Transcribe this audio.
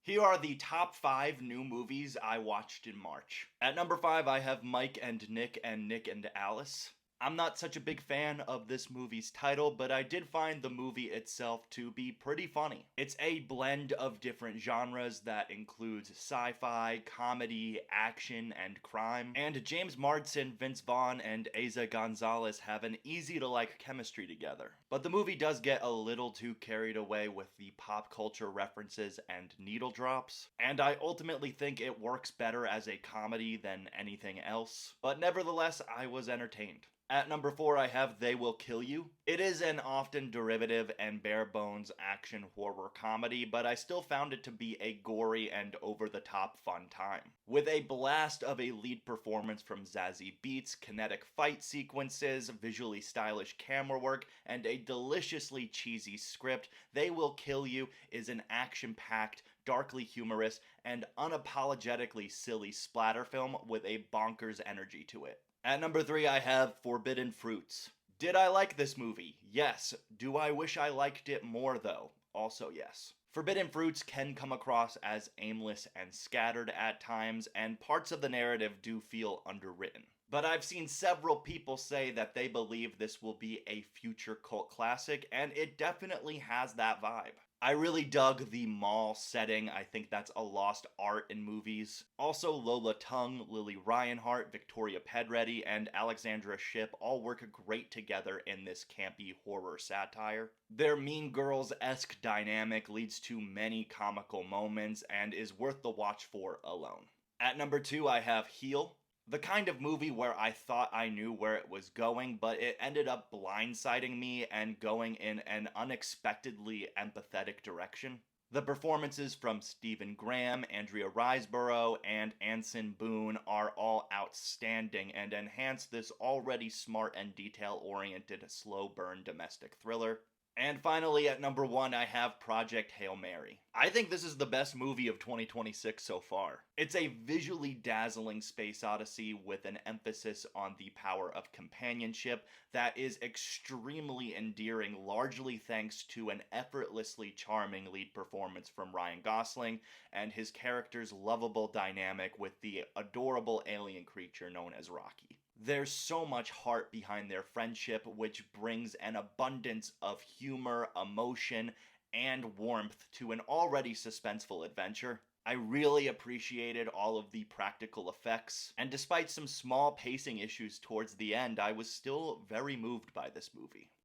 Here are the top 5 new movies I watched in March. At number 5, I have Mike and Nick and Alice. I'm not such a big fan of this movie's title, but I did find the movie itself to be pretty funny. It's a blend of different genres that includes sci-fi, comedy, action, and crime. And James Marsden, Vince Vaughn, and Asa Gonzalez have an easy-to-like chemistry together. But the movie does get a little too carried away with the pop culture references and needle drops, and I ultimately think it works better as a comedy than anything else. But nevertheless, I was entertained. At number 4, I have They Will Kill You. It is an often derivative and bare bones action horror comedy, but I still found it to be a gory and over the top fun time. With a blast of a lead performance from Zazie Beetz, kinetic fight sequences, visually stylish camera work, and a deliciously cheesy script, They Will Kill You is an action packed, darkly humorous, and unapologetically silly splatter film with a bonkers energy to it. At number 3, I have Forbidden Fruits. Did I like this movie? Yes. Do I wish I liked it more, though? Also, yes. Forbidden Fruits can come across as aimless and scattered at times, and parts of the narrative do feel underwritten. But I've seen several people say that they believe this will be a future cult classic, and it definitely has that vibe. I really dug the mall setting. I think that's a lost art in movies. Also, Lola Tung, Lily Reinhart, Victoria Pedretti, and Alexandra Shipp all work great together in this campy horror satire. Their Mean Girls-esque dynamic leads to many comical moments and is worth the watch for alone. At number 2, I have Heel. The kind of movie where I thought I knew where it was going, but it ended up blindsiding me and going in an unexpectedly empathetic direction. The performances from Stephen Graham, Andrea Riseborough, and Anson Boone are all outstanding and enhance this already smart and detail-oriented slow burn domestic thriller. And finally, at number 1, I have Project Hail Mary. I think this is the best movie of 2026 so far. It's a visually dazzling space odyssey with an emphasis on the power of companionship that is extremely endearing, largely thanks to an effortlessly charming lead performance from Ryan Gosling and his character's lovable dynamic with the adorable alien creature known as Rocky. There's so much heart behind their friendship, which brings an abundance of humor, emotion, and warmth to an already suspenseful adventure. I really appreciated all of the practical effects, and despite some small pacing issues towards the end, I was still very moved by this movie.